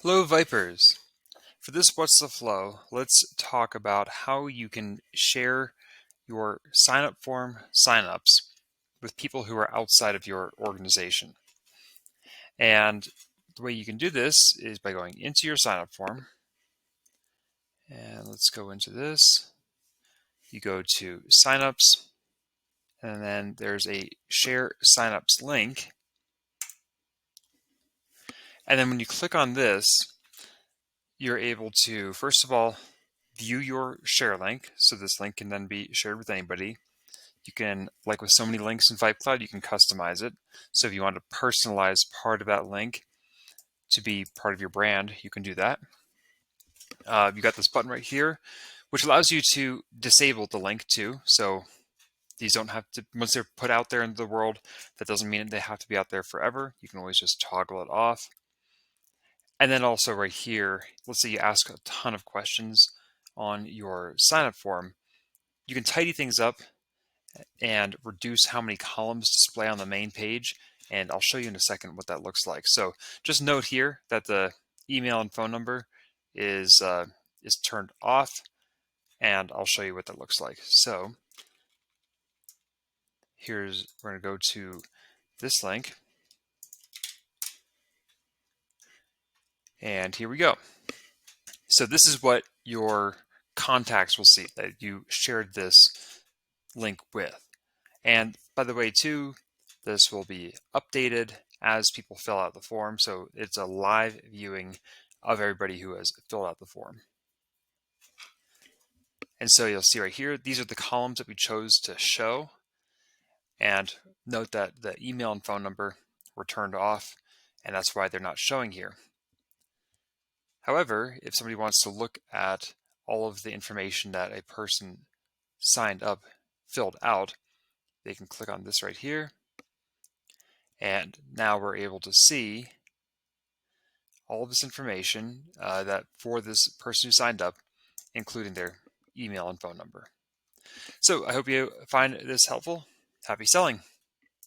Hello, Vipers. For this What's the Flow, let's talk about how you can share your sign up form signups with people who are outside of your organization. And the way you can do this is by going into your sign up form. And let's go into this. You go to signups, and then there's a share signups link. And then when you click on this, you're able to, first of all, view your share link. So this link can then be shared with anybody. You can, like with so many links in VipeCloud, you can customize it. So if you want to personalize part of that link to be part of your brand, you can do that. You got this button right here, which allows you to disable the link too. So these don't have to, once they're put out there into the world, that doesn't mean they have to be out there forever. You can always just toggle it off. And then also right here, let's say you ask a ton of questions on your sign up form. You can tidy things up and reduce how many columns display on the main page. And I'll show you in a second what that looks like. So just note here that the email and phone number is turned off, and I'll show you what that looks like. So we're going to go to this link, and here we go. So this is what your contacts will see that you shared this link with. And by the way, too, this will be updated as people fill out the form. So it's a live viewing of everybody who has filled out the form. And so you'll see right here, these are the columns that we chose to show. And note that the email and phone number were turned off, and that's why they're not showing here. However, if somebody wants to look at all of the information that a person signed up, filled out, they can click on this right here. And now we're able to see all of this information that for this person who signed up, including their email and phone number. So I hope you find this helpful. Happy selling.